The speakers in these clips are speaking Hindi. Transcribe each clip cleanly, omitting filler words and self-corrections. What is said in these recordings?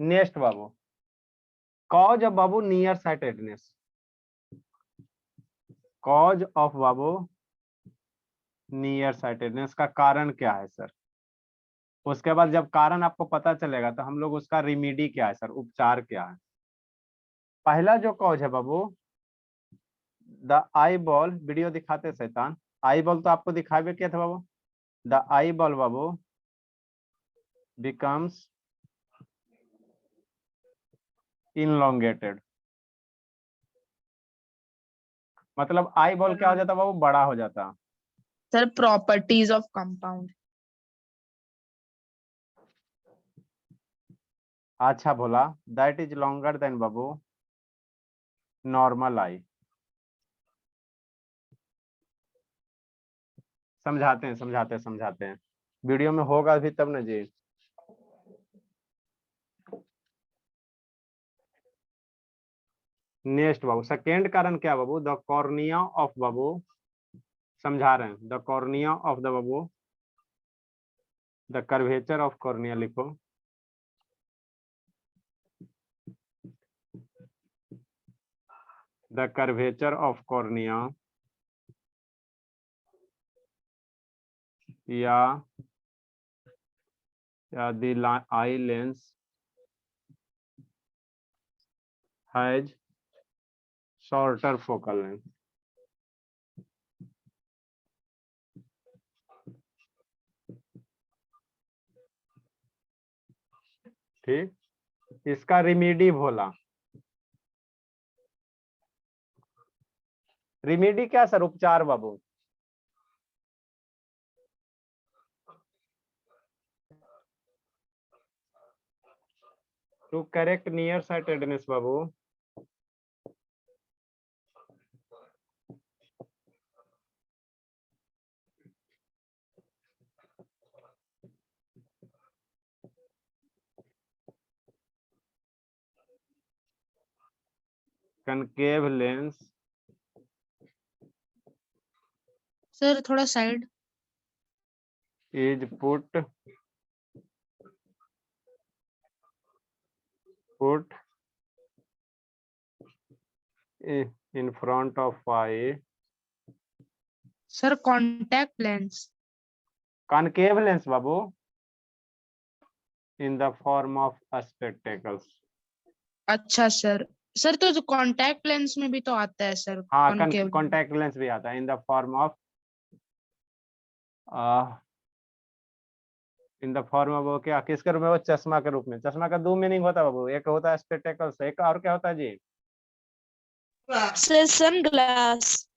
Next Babu, cause of Babu near sightedness, cause of Babu near sightedness का कारण क्या है सर। उसके बाद जब कारण आपको पता चलेगा तो हम लोग उसका रिमीडी क्या है सर, उपचार क्या है। पहला जो कॉज है बाबू, द आई बॉल, वीडियो दिखाते शैतान, आई बॉल तो आपको दिखावे क्या था बाबू, द आई बॉल बाबू बिकम्स इनलोंगेटेड, मतलब आई बॉल क्या हो जाता बाबू, बड़ा हो जाता। Sir properties of compound. अच्छा बोला, दैट इज लॉन्गर देन बाबू नॉर्मल आई। समझाते हैं, वीडियो में होगा भी तब ना जी। नेक्स्ट बाबू, सेकेंड कारण क्या बाबू, द कॉर्निया ऑफ बाबू, समझा रहे हैं, द कॉर्निया ऑफ द बाबू, द कर्वेचर ऑफ कॉर्निया लिखो, द कर्वेचर ऑफ कॉर्निया या the eye lens has shorter focal length. ठीक, इसका रिमीडी बोला, रिमीडी क्या सर, उपचार बाबू। टू करेक्ट नियर साइटेडनेस बाबू, कनकेव लेंस सर थोड़ा साइड। is put in front of eye, sir contact lens. concave lens बाबू in the form of spectacles। अच्छा सर, सर तो जो कॉन्टैक्ट लेंस में भी तो आता है सर हाँ, कॉन्केव। कॉन्टैक्ट लेंस भी आता है इन द फॉर्म ऑफ वो क्या, किसके रूप में, वो चश्मा के रूप में। चश्मा का दो मीनिंग होता है बाबू, एक होता है स्पेक्टेकल्स, एक और क्या होता है जी। Sir sunglass.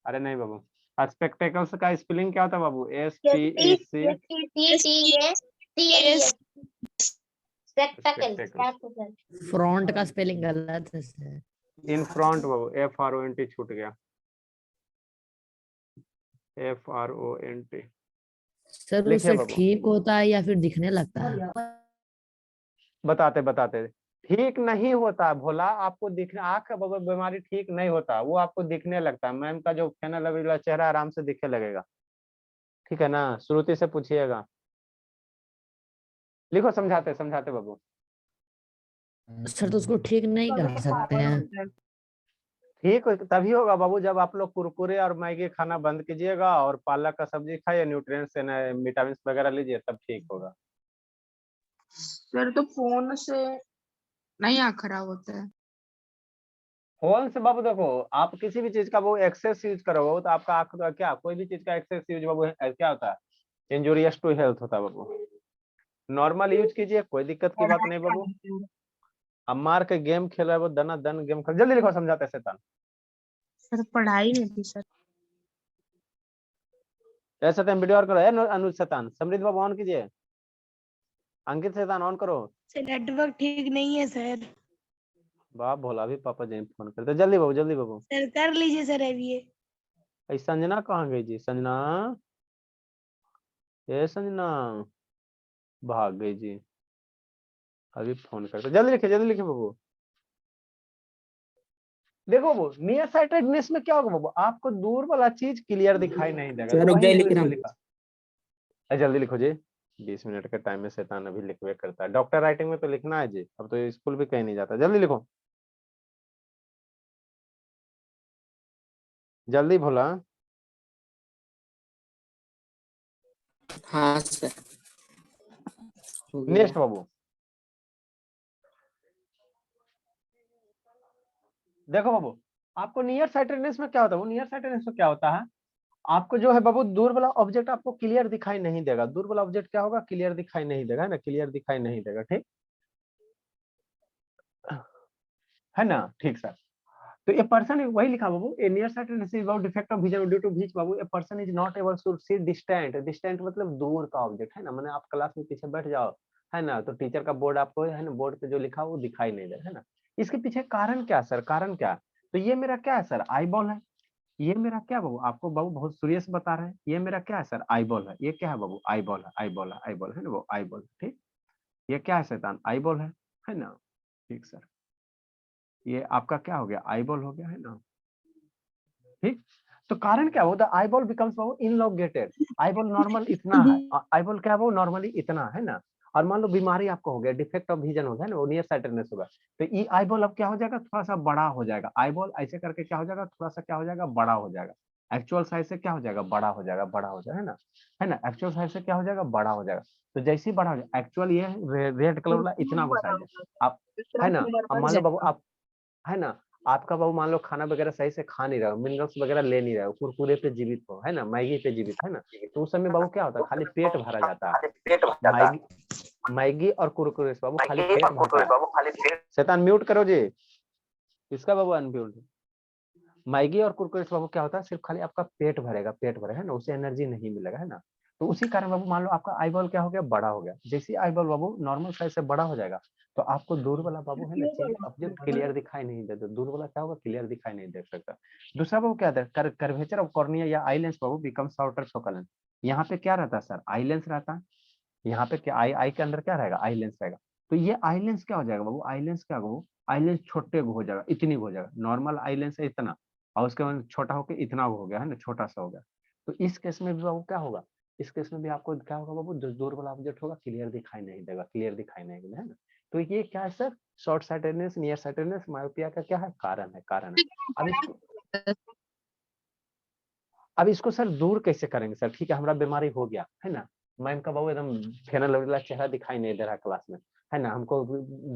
अरे नहीं बाबू, स्पेक्टेकल्स का स्पेलिंग क्या होता है बाबू, SPEC। फ्रंट का स्पेलिंग गलत है sir. In front Babu, FRONT छूट गया, FRONT। सर उससे ठीक होता है या फिर दिखने लगता है। बताते ठीक नहीं होता भोला, आपको दिखने, आंख का बीमारी ठीक नहीं होता, वो आपको दिखने लगता है। मैम का जो फेनल वाला चेहरा आराम से दिखने लगेगा, ठीक है ना। श्रुति से पूछिएगा, लिखो, समझाते बाबू। सर तो उसको ठीक नहीं कर सकते हैं। ठीक तभी होगा बाबू जब आप लोग कुरकुरे और मैगी खाना बंद कीजिएगा और पालक का सब्जी खाइए, न्यूट्रिएंट्स विटामिन वगैरह लीजिए, तब ठीक होगा। सर तो फोन से नहीं आँख खराब होता है। फोन से बाबू देखो, आप किसी भी चीज का वो एक्सेस यूज करोगे तो आपका आंख का क्या, कोई भी चीज का एक्सेस यूज बाबू क्या होता है, इंजूरियस टू हेल्थ होता है बाबू। नॉर्मल यूज कीजिए, कोई दिक्कत की बात नहीं बाबू। अब मार के गेम खेल रहे हो, दना दन गेम खेल, जल्दी लिखो, समझाते शैतान। सर पढ़ाई में भी सर। ऐसा टाइम वीडियो और करो, अनुज शैतान, समृद्ध बाबू ऑन कीजिए, अंकित शैतान ऑन करो। सर नेटवर्क ठीक नहीं है सर। बाप भोला भी पापा जी फोन करते, जल्दी बाबू। सर कर लीजिए सर अभी ये। संजना कहाँ गई जी, संजना, ये संजना भाग गई जी, अभी फोन करते, जल्दी लिखे बाबू। देखो वो नियर साइटेडनेस में क्या होगा बाबू, आपको दूर वाला चीज क्लियर दिखाई नहीं देगा, तो वही इंग्लिश में लिखा है। जल्दी लिखो जी, 20 मिनट के टाइम में शैतान अभी लिखवे करता है। डॉक्टर राइटिंग में तो लिखना है जी, अब तो स्कूल भी कहीं नहीं जाता। जल्दी लिखो, जल्दी भोला। हाँ सर हो गया। नेक्स्ट बाबू, देखो बाबू, आपको नियर साइटेडनेस में क्या होता है, वो नियर साइटेडनेस में क्या होता है, आपको जो है बाबू दूर वाला ऑब्जेक्ट आपको क्लियर दिखाई नहीं देगा। दूर वाला ऑब्जेक्ट क्या होगा, क्लियर दिखाई नहीं देगा, है ना, क्लियर दिखाई नहीं देगा। ठीक है ना, ठीक सर। तो ए पर्सन, वही लिखा बाबू, a near sightedness is about defect of vision due to which बाबू a person is not able to see distant. Distant मतलब दूर का ऑब्जेक्ट, है ना, माने आप क्लास में पीछे बैठ जाओ, है ना, तो टीचर का बोर्ड आपको, है ना, बोर्ड पे जो लिखा वो दिखाई नहीं दे रहा, है ना। इसके पीछे कारण क्या सर, कारण क्या, तो ये मेरा क्या है सर, आई बॉल है। ये मेरा क्या बाबू, आपको बाबू बहुत सीरियस बता रहे हैं, ये मेरा क्या है सर, आई बॉल है। ये क्या है बाबू, आई बॉल है, आई बॉल है, आई बॉल है ना, वो आई बॉल। ठीक, ये क्या है शैतान, आई बॉल है ना। ठीक सर, ये आपका क्या हो गया, आई बॉल हो गया, है ना। ठीक, तो कारण क्या होता है, आई बॉल बिकम्स बाबू इनलोगेटेड। आई बॉल नॉर्मल इतना है, आई बॉल क्या है वो नॉर्मली इतना है ना। और मान लो बीमारी आपको हो गया, डिफेक्ट ऑफ विजन हो गया ना, वो नियर साइटेडनेस होगा, तो ये आई बॉल अब क्या हो जाएगा, थोड़ा सा बड़ा हो जाएगा। आई बॉल ऐसे करके क्या हो जाएगा, थोड़ा सा क्या हो जाएगा, बड़ा हो जाएगा। एक्चुअल साइज से क्या हो जाएगा, बड़ा हो जाएगा, बड़ा हो जाएगा, है ना, एक्चुअल साइज से क्या हो जाएगा, बड़ा हो जाएगा। तो जैसे ही बड़ा हो जाएगा, एक्चुअल ये रेड कलर वाला इतना को साइज है आप, है ना। अब मान लो बाबू आप, है ना, आपका बाबू मान लो खाना वगैरह सही से खा नहीं रहा हो, मिनरल्स वगैरह ले नहीं रहा हो, कुरकुरे पे जीवित हो, है ना, मैगी पे जीवित, है ना, तो उस समय बाबू क्या होता है, खाली पेट भरा जाता है। मैगी, मैगी और कुरकुरे से बाबू खाली पेट भरता है। शैतान म्यूट करो जी, इसका बाबू अनम्यूट। मैगी और कुरकुरे से बाबू क्या होता है, सिर्फ खाली आपका पेट भरेगा, पेट भरेगा, है ना, उसे एनर्जी नहीं मिलेगा, है ना। तो उसी कारण बाबू मान लो आपका आई बॉल क्या हो गया, बड़ा हो गया। जैसे आई बॉल बाबू नॉर्मल साइज से बड़ा हो जाएगा, तो आपको दूर वाला बाबू, है ना, चीज ऑब्जेक्ट क्लियर दिखाई नहीं देता। दूर वाला क्या होगा, क्लियर दिखाई नहीं दे सकता। दूसरा बाबू क्या है, कर्वेचर ऑफ कॉर्निया या आई लेंस बाबू बिकम शॉर्टर फोकल लेंथ। यहाँ पे क्या रहता है सर, आई लेंस रहता है। यहाँ पे क्या, आई के अंदर क्या रहेगा, आई लेंस रहेगा। तो ये आई लेंस क्या हो जाएगा बाबू, आई लेंस क्या होगा, आई लेंस छोटे हो जाएगा, इतनी हो जाएगा। नॉर्मल आई लेंस है इतना, और उसके बाद छोटा होकर इतना हो गया, है ना, छोटा सा हो गया। तो इस केस में भी बाबू क्या होगा, इस केस में भी आपको क्या होगा बाबू, जो दूर वाला ऑब्जेक्ट होगा क्लियर दिखाई नहीं देगा, क्लियर दिखाई नहीं देगा, है ना। तो ये क्या है sir, short sightedness, near sightedness, myopia का क्या है, कारण है, कारण है। अब इसको सर दूर कैसे करेंगे सर, ठीक है हमारा बीमारी हो गया, है ना, मैम का बाबू एकदम फेना लवलीला चेहरा दिखाई नहीं दे रहा क्लास में, है ना, हमको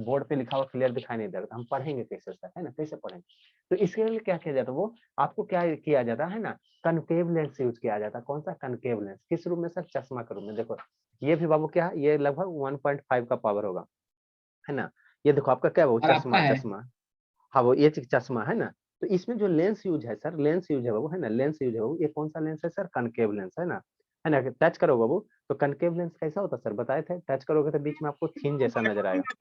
बोर्ड पे लिखा हुआ क्लियर दिखाई नहीं दे रहा, हम पढ़ेंगे कैसे सर, है ना, कैसे पढ़ेंगे। तो इसके लिए क्या किया जाता है, वो आपको क्या किया जाता है ना, कनकेव लेंस यूज किया जाता है। कौन सा कनकेव लेंस, किस रूप में सर, चश्मा के रूप में। देखो ये भी बाबू क्या है, ये लगभग 1.5 का पावर होगा, है ना। ये देखो आपका क्या है वो, चश्मा, चश्मा, हाँ वो ये चश्मा, है ना। तो इसमें जो लेंस यूज है सर, लेंस यूज है बाबू, है ना, लेंस यूज है बाबू, ये कौन सा लेंस है सर, कनकेव लेंस, है ना, टच करो बाबू। तो कनकेव लेंस कैसा होता है सर, बताए थे, टच करोगे तो बीच में आपको थीन जैसा नजर आएगा।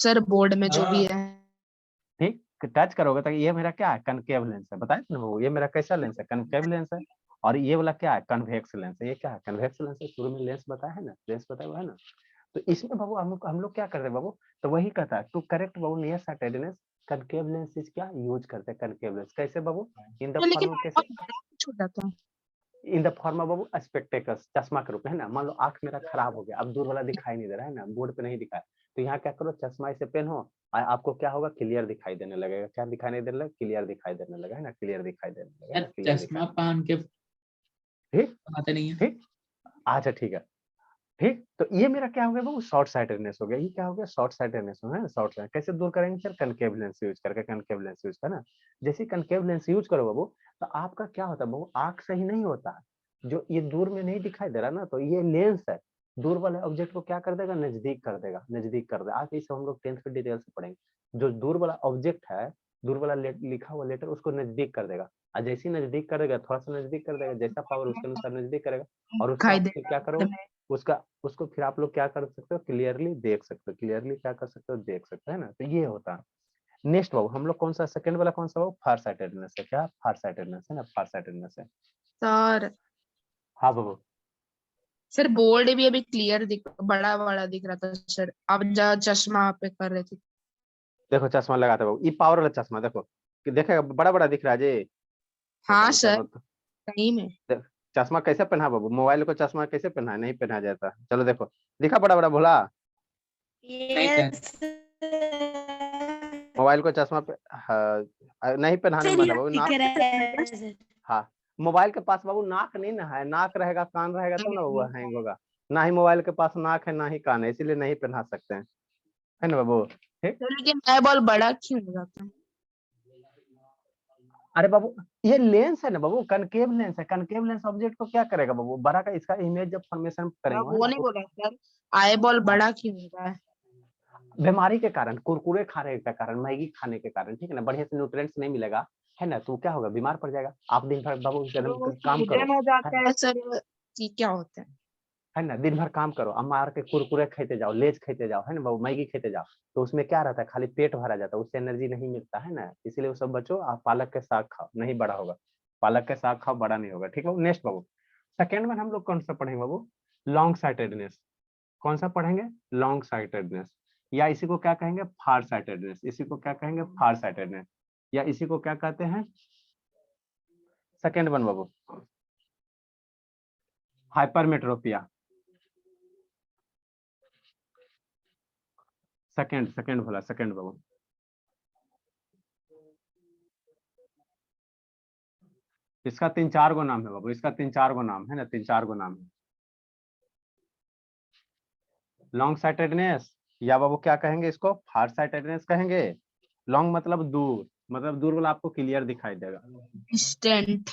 सर बोर्ड में जो भी है, ठीक, टच करोगे तो ये मेरा क्या है, कनकेव लेंस है, बताए थे ना बाबू, ये मेरा कैसा लेंस है, कनकेव लेंस है। और ये वाला क्या है, कन्वेक्स लेंस है। ये क्या है, कन्वेक्स लेंस है, शुरू में लेंस बताया है ना, लेंस बताया हुआ है ना। तो इसमें बाबू हम लोग क्या करते हैं बाबू, तो वही कहता है टू करेक्ट बाबू near sightedness, concave lens is क्या यूज करते हैं, कनकेव लेंस कैसे बाबू, इन द लेकिन फॉर्म कैसे, छूट जाता है। इन द फॉर्म बाबू स्पेक्टेकल्स, चश्मा के रूप में, है ना। मान लो आंख मेरा खराब हो गया, अब दूर वाला दिखाई नहीं दे रहा है ना, बोर्ड पे नहीं दिखा, तो यहाँ क्या करो, चश्मा इसे पहनो, आपको क्या होगा, क्लियर दिखाई देने लगेगा। क्या दिखाई नहीं देने लगा, क्लियर दिखाई देने लगा, है ना, क्लियर दिखाई देने लगा, क्लियर चश्मा दिखाई। पहन के ठीक, आते नहीं है। ठीक, अच्छा ठीक है। ठीक, तो ये मेरा क्या हो गया वो, शॉर्ट साइटेडनेस हो गया। ये क्या हो गया, शॉर्ट साइटेडनेस है ना, शॉर्ट साइट कैसे दूर करेंगे सर, कनकेव लेंस यूज करके, कनकेव लेंस यूज करना। जैसे कनकेव लेंस यूज करो बाबू, तो आपका क्या होता है बाबू, आंख सही नहीं होता, जो ये दूर में नहीं दिखाई दे रहा ना, तो ये लेंस है, दूर वाले ऑब्जेक्ट को क्या कर देगा, नजदीक कर देगा, नजदीक कर देगा। आज इसे हम लोग 10th में डिटेल से पढ़ेंगे। जो दूर वाला ऑब्जेक्ट है, दूर वाला लिखा हुआ लेटर, उसको नजदीक कर देगा। और जैसे ही नजदीक करेगा, थोड़ा सा नजदीक कर देगा, जैसा पावर उसके अनुसार नजदीक करेगा, और उसको दिखाई आप दे फिर क्या करो, उसका उसको फिर आप लोग क्या कर सकते हो, क्लियरली देख सकते हो, क्लियरली क्या कर सकते हो, देख सकते हो, है ना। तो ये होता है। नेक्स्ट बाबू हम लोग कौन सा, सेकंड वाला कौन सा बाबू, फार साइटेडनेस है, क्या फार साइटेडनेस है ना, फार साइटेडनेस है। सर। हाँ बाबू, सर बोर्ड भी अभी क्लियर दिख, बड़ा बड़ा दिख रहा था सर, आप जहाँ चश्मा पे कर रहे थे। देखो चश्मा लगाते बाबू, ये पावर वाला चश्मा देखो, कि देखेगा बड़ा बड़ा दिख रहा है जी, हाँ शैतान क्या सर, बोलते, सही में। चश्मा कैसे पहना बाबू, मोबाइल को चश्मा कैसे पहना, नहीं पहना जाता। चलो देखो दिखा बड़ा बड़ा भोला, मोबाइल को चश्मा पे हाँ, नहीं पहनाने में बाबू नाक, हाँ मोबाइल के पास बाबू नाक नहीं ना है, नाक रहेगा कान रहेगा तो ना वो हैंग होगा, ना ही मोबाइल के पास नाक है ना ही कान है, इसीलिए नहीं पहना सकते हैं, है ना बाबू। ठीक, तो लेकिन आई बॉल बड़ा क्यों हो जाता है? अरे बाबू ये लेंस है ना बाबू, कनकेव लेंस है, कनकेव लेंस ऑब्जेक्ट को क्या करेगा बाबू, बड़ा का इसका इमेज जब फॉर्मेशन करेंगे है वो ना, नहीं बोला सर, आई बॉल बड़ा क्यों हो रहा है? बीमारी के कारण, कुरकुरे खाने के कारण, मैगी खाने के कारण, ठीक है ना, बढ़िया से न्यूट्रिएंट्स नहीं मिलेगा, है ना, तो क्या होगा, बीमार पड़ जाएगा। आप दिन भर बाबू तो काम करो, सूजन हो जाता है सर कि क्या होता है? है ना, दिन भर काम करो, अब मार के कुरकुरे खाते जाओ, लेज खाते जाओ, है ना बाबू, मैगी खाते जाओ, तो उसमें क्या रहता है, खाली पेट भरा जाता है, उससे एनर्जी नहीं मिलता है ना, इसीलिए वो सब बच्चों आप पालक के साग खाओ, नहीं बड़ा होगा, पालक के साग खाओ, बड़ा नहीं होगा। ठीक है, नेक्स्ट बाबू, सेकेंड में हम लोग कौन सा पढ़ेंगे बाबू, लॉन्ग साइटेडनेस। कौन सा पढ़ेंगे, लॉन्ग साइटेडनेस, या इसी को क्या कहेंगे, फार साइटेडनेस, इसी को क्या कहेंगे, फार साइटेडनेस, या इसी को क्या कहते हैं, सेकेंड वन बाबू, हाइपरमेट्रोपिया। सेकेंड सेकेंड बोला, सेकेंड बाबू, इसका 3-4 गो नाम है बाबू, इसका 3-4 गो नाम है ना, 3-4 गो नाम है। लॉन्ग साइटेडनेस, या बाबू क्या कहेंगे इसको, फार साइटेडनेस कहेंगे। लॉन्ग मतलब दूर, मतलब दूर वाला आपको क्लियर दिखाई देगा, डिस्टेंट।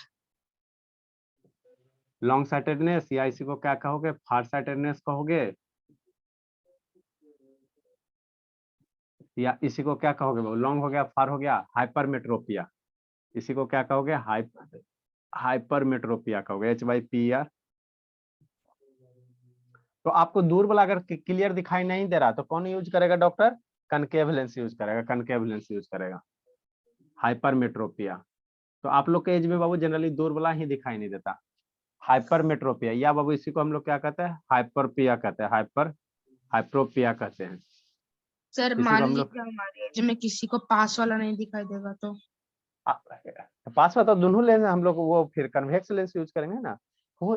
लॉन्ग साइटेडनेस, या इसी को क्या कहोगे, फार साइटेडनेस कहोगे, या इसी को क्या कहोगे बाबू, लॉन्ग हो गया, फार हो गया, हाइपरमेट्रोपिया, इसी को क्या कहोगे, हाइपरमेट्रोपिया कहोगे, HYPER। तो आपको दूर वाला अगर क्लियर दिखाई नहीं दे रहा तो कौन यूज करेगा डॉक्टर, कनकेव लेंस यूज करेगा, कनकेव लेंस यूज करेगा, हाइपरमेट्रोपिया। तो आप लोग के एज में बाबू जनरली दूर वाला ही दिखाई नहीं देता, हाइपरमेट्रोपिया, या बाबू इसी को हम लोग क्या कहते हैं, हाइपरपिया कहते हैं, हाइप्रोपिया कहते हैं। सर इसी को मान हम लोग लीजिए हमारे एज में किसी को पास वाला नहीं दिखाई देगा तो? पास में तो दोनों लेंस हम लोग वो फिर कन्वेक्स लेंस यूज करेंगे ना, वो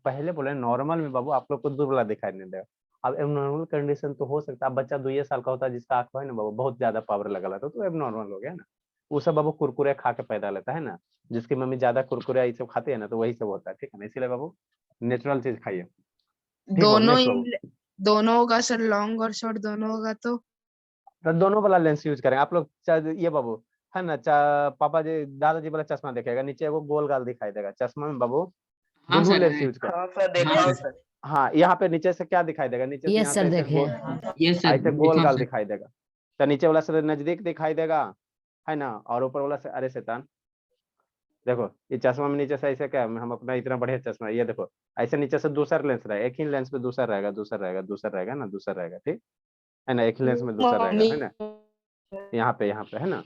पहले बोले नॉर्मल में बाबू आप लोग को दूर वाला दिखाई नहीं देगा। अब एबनॉर्मल कंडीशन तो हो सकता है, अब बच्चा 2 साल का होता है जिसका आंख है ना बाबू बहुत ज्यादा पावर लगा रहता है, तो एबनॉर्मल हो गया ना, वो सब बाबू कुरकुरे खा के पैदा लेता है ना, जिसकी मम्मी ज्यादा कुरकुरे ये सब खाती है ना, तो वही सब होता है, ठीक है ना, इसीलिए बाबू नेचुरल चीज खाइए। ठीक बाबू, दोनों नेक्स्ट ही, बाबू, दोनों होगा सर, लॉन्ग और शॉर्ट दोनों होगा तो? तो दोनों वाला लेंस यूज करेंगे आप लोग, ये बाबू है ना, पापा जी दादाजी वाला चश्मा दिखेगा, नीचे वो गोल गाल दिखाई देगा, चश्मा में बाबू हाँ दोनों सर, लेंस यूज कर, हाँ सर देखा हूँ सर। हाँ यहाँ पे नीचे से क्या दिखाई देगा, नीचे से यस यहाँ से सर ऐसे देखे। ये सर ऐसे गोल दिखा गाल सर। दिखाई देगा, तो नीचे वाला से नजदीक दिखाई देगा, है ना, और ऊपर वाला से, अरे शैतान देखो ये चश्मा में नीचे से ऐसे क्या हम अपना इतना बढ़िया चश्मा है, ये देखो ऐसे नीचे से दूसरा लेंस रहेगा, एक ही लेंस पे दूसरा रहेगा, दूसरा रहेगा, दूसरा रहेगा ना, दूसरा रहेगा, ठीक है ना, एक ही लेंस में दूसरा रहेगा, है ना, यहाँ पे है ना।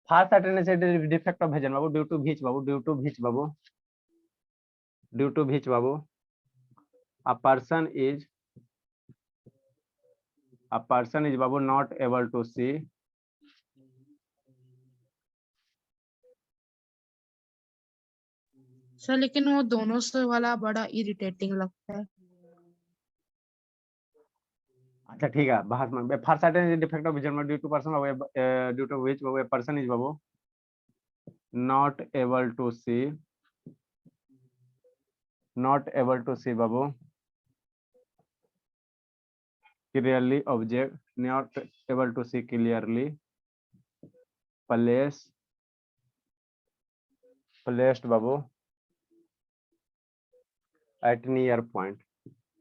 Fast attendance defect of vision बाबू, ड्यू टू भिच बाबू, ड्यू टू भिच बाबू, ड्यू टू भिच बाबू, a person is babu not able to see sir लेकिन वो दोनों से वाला बड़ा इरिटेटिंग लगता है। अच्छा ठीक है बाहर में far certain defect of vision due to person due to which बाबू पर्सन इज बाबू not able to see बाबू clearly object, not able to see clearly placed बाबू at near point,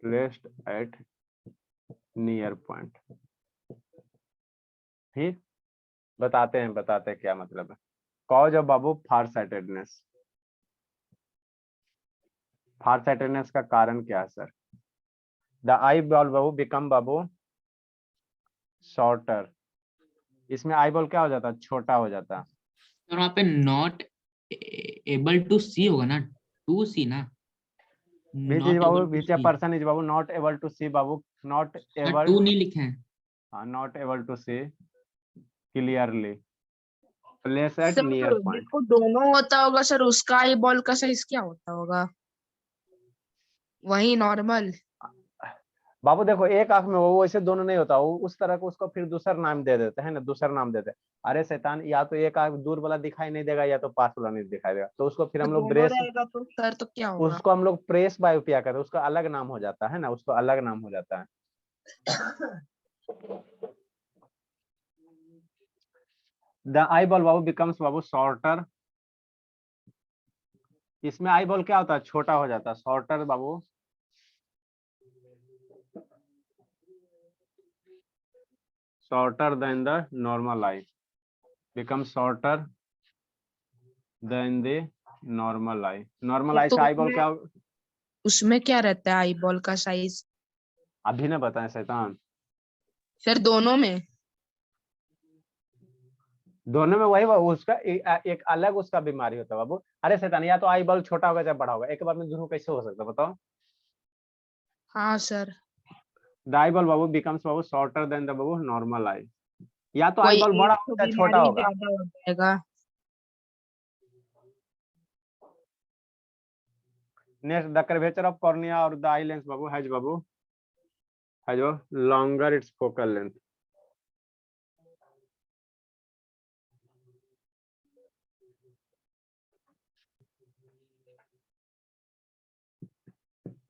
placed at near point। ठीक, बताते हैं क्या मतलब है, cause of Babu far sightedness, far sightedness का कारण क्या है sir, the eye ball Babu become Babu shorter, इसमें आई बॉल क्या हो जाता है, छोटा हो जाता है, और वहाँ पे नॉट एबल टू सी होगा ना, टू सी ना, which is नॉट बाबू able to which a see, person is बाबू not able to see बाबू, not able टू नहीं लिखे हैं। not able to see clearly, place at sir near point. जिसको दोनों होता होगा सर, उसका आई बॉल का साइज क्या होता होगा? वही नॉर्मल। बाबू देखो, एक आंख में वो वैसे दोनों नहीं होता, वो उस तरह को उसको फिर दूसरा नाम दे देते हैं ना, दूसरा नाम देते हैं। अरे शैतान, या तो एक आंख दूर वाला दिखाई नहीं देगा या तो पास वाला नहीं दिखाई देगा, तो उसको फिर तो हम लोग दोनों ब्रेस, रहेगा तो सर तो क्या होगा? उसको हम लोग प्रेस बायोपिया करते हैं, उसका अलग नाम हो जाता है ना, उसको अलग नाम हो जाता है। द आई बॉल बाबू बिकम्स बाबू शॉर्टर। इसमें आई बॉल क्या होता है, छोटा हो जाता है, शॉर्टर बाबू। Shorter than the normal eye, become shorter than the normal eye. Normal eye तो से आई बॉल क्या उसमें क्या रहता है आई बॉल का साइज? अभी ना बताएं शैतान। सर दोनों में? दोनों में वही उसका एक अलग उसका बीमारी होता है बाबू। अरे शैतान, या तो आई बॉल छोटा होगा चाहे बड़ा होगा, एक बार में दोनों कैसे हो सकता है बताओ। हाँ सर। द आई बॉल बाबू बिकम्स बाबू शॉर्टर देन द बाबू नॉर्मल आई, या तो आई कोई बॉल एक बड़ा तो होगा चाहे छोटा बीमारी होगा। ज्यादा हो जाएगा। Next, the curvature of cornea और द आई लेंस बाबू has longer its focal length.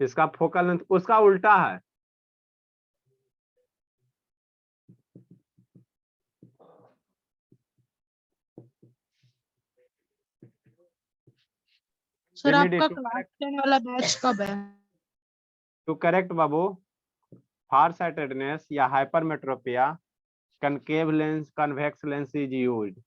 इसका फोकल लेंथ उसका उल्टा है। सर Trinity आपका to क्लास correct 10 वाला बैच कब है? टू करेक्ट बाबू फार साइटेडनेस या hypermetropia, concave lens convex lens is used.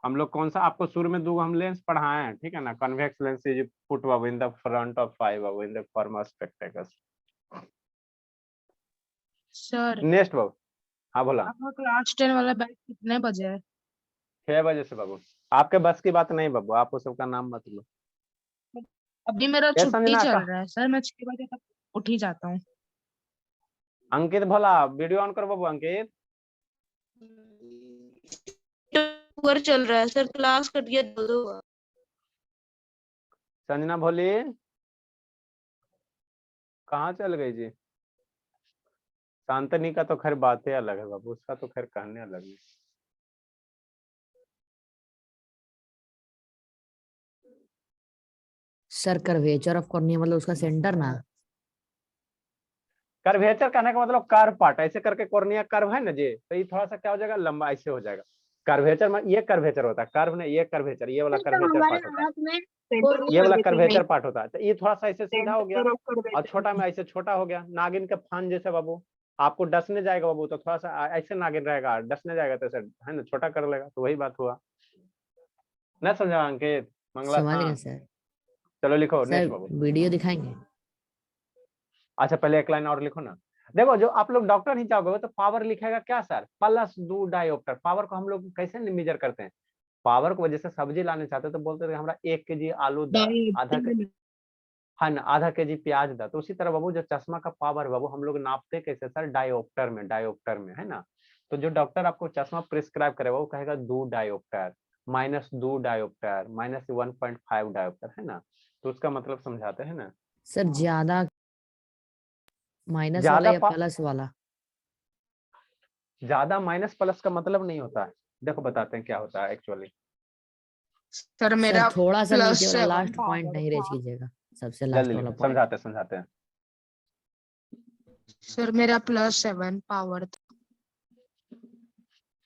हम लोग कौन सा, आपको शुरू में दो हम लेंस पढ़ाए हैं, ठीक है ना। कन्वेक्स लेंस इज पुट बाबू in the front of eye बाबू in the form of spectacles. Sir next बाबू, हाँ बोला। आपका क्लास 10 वाला बैच कितने बजे है? 6 बजे से बाबू। आपके बस की बात नहीं बाबू, आप उस सबका नाम मत लो। अभी मेरा ये छुट्टी समझना चल का रहा है सर, मैं 6 बजे तक उठ ही जाता हूँ। अंकित भोला, वीडियो ऑन करो बाबू अंकित। पर चल रहा है सर, क्लास कट गया दो बार। संजना भोली कहाँ चल गई जी। शांतनी का तो खैर बातें अलग है बाबू, उसका तो खैर कहने अलग है। सर कर्वेचर ऑफ कॉर्निया मतलब उसका सेंटर ना। कर्वेचर कहने का मतलब कर्व पार्ट, ऐसे करके कॉर्निया कर्व है ना जी, तो ये थोड़ा सा क्या हो जाएगा, लंबा ऐसे हो जाएगा। कर्वेचर में ये कर्वेचर होता है, कर्व नहीं, ये कर्वेचर, ये वाला कर्वेचर पार्ट होता है, ये वाला कर्वेचर पार्ट होता है। तो ये थोड़ा सा ऐसे सीधा हो गया और छोटा में ऐसे छोटा हो गया, नागिन के फान जैसे बाबू। आपको डसने जाएगा बाबू तो थोड़ा सा ऐसे नागिन रहेगा, डसने जाएगा तो ऐसे है ना छोटा कर लेगा, तो वही बात हुआ ना, समझा अंकित मंगला समझ था। गए सर। चलो लिखो सर नेक्स्ट बाबू। वीडियो दिखाएंगे। अच्छा पहले एक लाइन और लिखो ना। देखो जो आप लोग डॉक्टर नहीं चाहोगे तो पावर लिखेगा क्या सर, प्लस 2 डायोप्टर। पावर को हम लोग कैसे मेजर करते हैं, पावर को जैसे सब्जी लाने चाहते तो बोलते थे हमारा 1 केजी आलू दा, आधा हाँ ना, आधा केजी प्याज दा। तो उसी तरह बाबू जो चश्मा का पावर है बाबू हम लोग नापते कैसे सर, डायोप्टर में, डायोप्टर में, है ना। तो जो डॉक्टर आपको चश्मा प्रिस्क्राइब करेगा वो कहेगा 2 डायोप्टर, -2 डायोप्टर, -1.5 डायोप्टर, है ना। तो उसका मतलब समझाते हैं ना। सर ज्यादा माइनस वाला ज्यादा या प्लस वाला? ज्यादा माइनस प्लस का मतलब नहीं होता है। देखो बताते हैं क्या होता है एक्चुअली। सर सर मेरा थोड़ा सा नीचे वाला +7 लास्ट पॉइंट पावर नहीं रेज था। कीजिएगा, सबसे लास्ट जल्दी वाला लिखो, पॉइंट। समझाते हैं। सर मेरा +7 पावर था।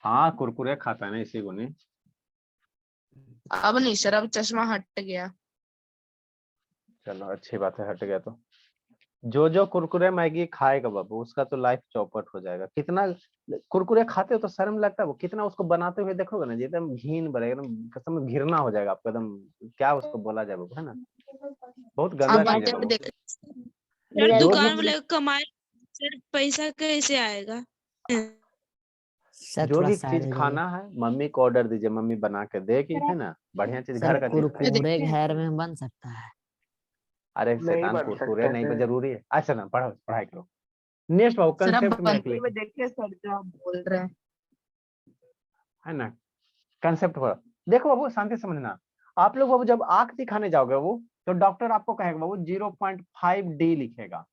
हाँ कुरकुरे खाता है ना इसी को नहीं। अब नहीं सर, अब चश्मा हट गया। चलो अच्छी बात है, हट गया तो। जो कुरकुरे मैगी खाएगा बाबू उसका तो लाइफ चौपट हो जाएगा। कितना कुरकुरे खाते हो तो शर्म लगता है, वो कितना उसको बनाते हुए देखोगे ना जी, एकदम घिन भरेगा, एकदम कसम घिरना हो जाएगा आपको एकदम। क्या उसको बोला जाए बाबू, है ना, बहुत गंदा अब चीज है जब बाबू। देख सर जो दुकान भी वाले कमाए, सर पैसा कैसे आएगा? सर जो थोड़ा भी साइड चीज हो जाइए। खाना है मम्मी को ऑर्डर दीजिए, मम्मी बना के देगी, है ना, बढ़िया चीज सर घर का चीज खाइए। कुरकुरे घर में बन सकता है। अरे नहीं शैतान बन कुरकुरे सकता नहीं सर। जरूरी है। अच्छा ना पढ़ो, पढ़ाई करो। नेक्स्ट बाबू सर आप कंसेप्ट में बनते हुए देखिए सर जो आप बोल रहे हैं। है ना, कंसेप्ट पर देखो बाबू, शांति से समझना। आप लोग बाबू जब आंख दिखाने जाओगे बाबू, तो डॉक्टर आपको कहेगा बाबू 0.5D लिखेगा,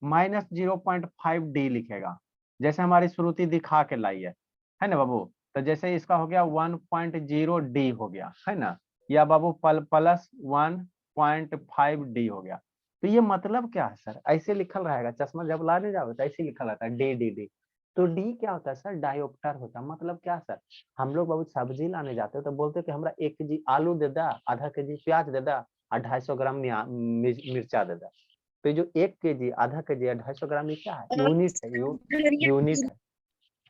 -0.5D लिखेगा, जैसे हमारी श्रुति दिखा के लाई है ना बाबू। तो जैसे इसका हो गया 1.0D हो गया, है ना, या बाबू प्लस 1.5D हो गया। तो ये मतलब क्या है सर, ऐसे लिखल रहेगा, चश्मा जब लाने जाओगे तो ऐसे लिखल रहता है डी। तो डी क्या होता है सर, डायोप्टर होता है। मतलब क्या सर, हम लोग बाबू सब्जी लाने जाते हो तो बोलते हो कि हमरा 1 kg आलू दे दा, आधा kg प्याज दे दा और 250 ग्राम मिर्चा दे दा। तो जो 1 kg, आधा kg, 250 ग्राम ये क्या है, यूनिट है, यूनिट है।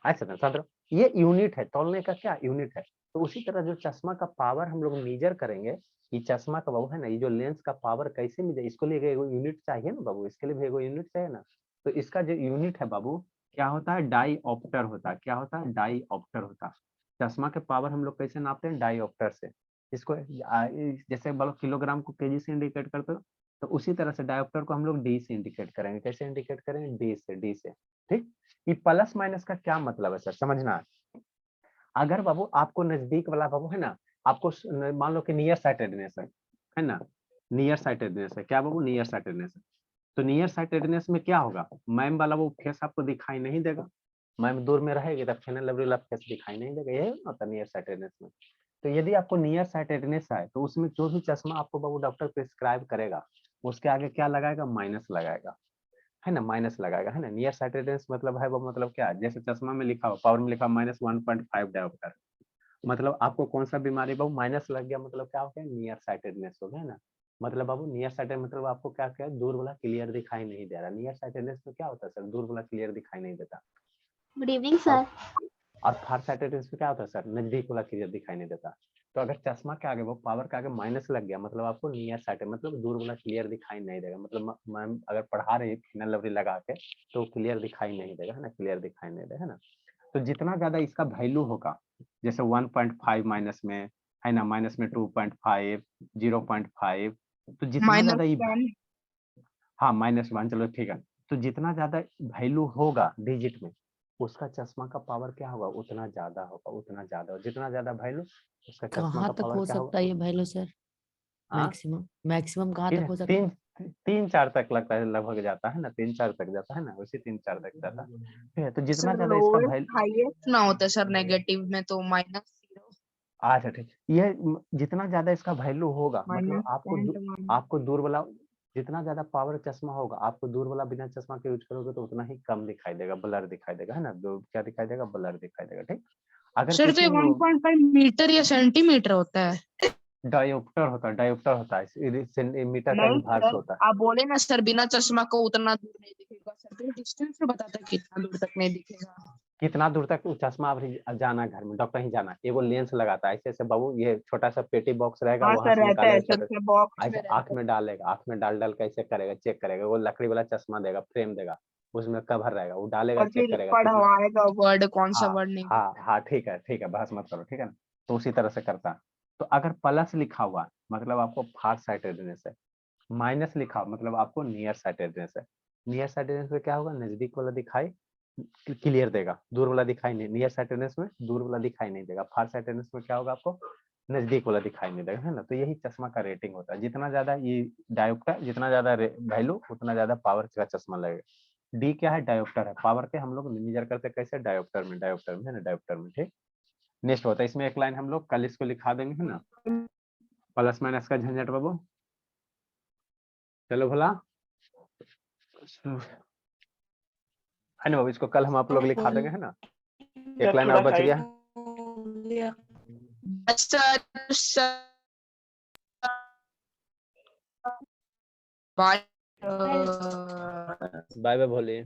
अच्छा सर, ये यूनिट है, तौलने का क्या यूनिट है। तो उसी तरह जो चश्मा का पावर हम लोग मेजर करेंगे, ये चश्मा का बाबू है ना, ये जो लेंस का पावर कैसे मेजर, इसको लिए यूनिट चाहिए ना बाबू, इसके लिए भी एगो यूनिट चाहिए ना। तो इसका जो यूनिट है बाबू क्या होता है, डाईऑप्टर होता है। क्या होता है, डाईऑप्टर होता है। चश्मा के पावर हम लोग कैसे नापते हैं, डाईऑप्टर से। इसको जैसे बोलो किलोग्राम को केजी से इंडिकेट करते हो, तो उसी तरह से डायोप्टर को हम लोग डी से इंडिकेट करेंगे। कैसे इंडिकेट करेंगे, डी से। ठीक, ये प्लस माइनस का क्या मतलब है सर, समझना। अगर बाबू आपको नजदीक वाला बाबू है ना, आपको मान लो कि नियर साइटेडनेस है ना, नियर साइटेडनेस है, क्या बाबू, नियर साइटेडनेस है। तो नियर साइटेडनेस में क्या होगा, मैम वाला वो फेस आपको दिखाई नहीं देगा, मैम दूर में रहेगी तब फेनल वाला फेस दिखाई नहीं देगा, ये होता है नियर साइटेडनेस में। तो यदि आपको नियर साइटेडनेस है तो उसमें जो भी चश्मा आपको बाबू डॉक्टर प्रिस्क्राइब करेगा, उसके आगे क्या लगाएगा, माइनस लगाएगा, है ना, माइनस लगाएगा, है ना। नियर साइटेडनेस मतलब है वो, मतलब क्या है, जैसे चश्मा में लिखा हो, पावर में लिखा -1.5 डायोप्टर, मतलब आपको कौन सा बीमारी बाबू, माइनस लग गया, मतलब क्या हो गया, नियर साइटेडनेस हो गया ना। मतलब बाबू नियर साइटेड मतलब आपको क्या क्या दूर वाला क्लियर दिखाई नहीं दे रहा। नियर साइटेडनेस में क्या होता है सर, दूर वाला क्लियर दिखाई नहीं देता। Good evening sir. और फार साइटेडनेस में क्या होता है सर, नजदीक वाला क्लियर दिखाई नहीं देता। तो अगर चश्मा के आगे वो पावर के आगे माइनस लग गया, मतलब आपको नियर साइटेड मतलब दूर वाला क्लियर दिखाई नहीं देगा। मतलब मैम अगर पढ़ा रही फिनल लवरी लगा के तो क्लियर दिखाई नहीं देगा, है ना, क्लियर दिखाई नहीं देगा, है ना। तो जितना ज्यादा इसका वैल्यू होगा, जैसे 1.5 माइनस में, है ना, माइनस में 2.5, 0.5, तो जितना ज्यादा ये, हाँ -1, चलो ठीक है। तो जितना ज्यादा वैल्यू होगा डिजिट में, उसका चश्मा का पावर क्या होगा, उतना ज्यादा होगा, उतना ज्यादा। जितना ज्यादा वैल्यू, उसका चश्मा कहाँ का तक पावर हो क्या सकता है ये होगा। वैल्यू सर, हाँ, मैक्सिमम कहाँ तक हो सकता है। 3-4 तक लगता है, लगभग जाता है ना, 3-4 तक जाता है ना, उसी 3-4 तक जाता है। ठीक है, तो जितना सर ज्यादा इसका लोएस्ट वैल्यू, हाईएस्ट ना होता सर, नेगेटिव में तो -0 अच्छा ठीक, ये जितना ज्यादा इसका वैल्यू होगा, मतलब -0.1 आपको दूर वाला, जितना ज्यादा पावर चश्मा होगा, आपको दूर वाला बिना चश्मा के यूज करोगे तो उतना ही कम दिखाई देगा, ब्लर दिखाई देगा, है ना, क्या दिखाई देगा, ब्लर दिखाई देगा। ठीक, अगर सर तो किसी 1.5 मीटर या सेंटीमीटर होता है। डायोप्टर होता है, मीटर का नहीं विभाग से सर, होता है। आप बोले ना सर बिना चश्मा को उतना दूर नहीं दिखेगा, सर तो डिस्टेंस से बताता है कितना दूर तक नहीं दिखेगा। कितना दूर तक चश्मा आप जाना है, घर में डॉक्टर ही जाना, एगो लेंस लगाता है ऐसे ऐसे बाबू, ये छोटा सा पेटी बॉक्स रहेगा, हाँ वहां सर से रहता है निकालेगा सर, छोटा, से बॉक्स में ऐसे आंख रहता है। में डालेगा, आंख में डाल कैसे करेगा, चेक करेगा, वो लकड़ी वाला चश्मा देगा, फ्रेम देगा, उसमें कवर रहेगा, वो डालेगा, और चेक फिर करेगा कितना। पढ़वाएगा वर्ड, कौन सा हाँ वर्ड नहीं हाँ बोलना है। हाँ, ठीक है, बहस मत करो, ठीक है ना। तो उसी तरह से करता है। तो अगर प्लस लिखा हुआ मतलब आपको फार साइटेडनेस है, माइनस लिखा मतलब आपको नियर साइटेडनेस है। नियर साइटेडनेस में क्या होगा, नजदीक वाला दिखाई क्लियर देगा, दूर वाला दिखाई नहीं। नियर साइटेडनेस में दूर वाला दिखाई नहीं देगा, फार साइटेडनेस में क्या होगा, आपको नजदीक वाला दिखाई नहीं देगा, है ना। तो यही चश्मा का रेटिंग होता है, जितना ज्यादा ये डायोप्टर, जितना ज्यादा वैल्यू उतना ज्यादा पावर का चश्मा लगेगा। डी क्या है, डायोप्टर है, पावर के हम लोग मेजर करते कैसे, डायोप्टर में है ना, डायोप्टर में। ठीक, नेक्स्ट होता है, इसमें एक लाइन हम लोग कल इसको लिखा देंगे, है ना, प्लस माइनस का झंझट बाबू। चलो भला, है ना बाबू, इसको कल हम आप लोग लिखा देंगे, है ना। एक लाइन और बच गया। बस सर बाय। बाय बाय भोले।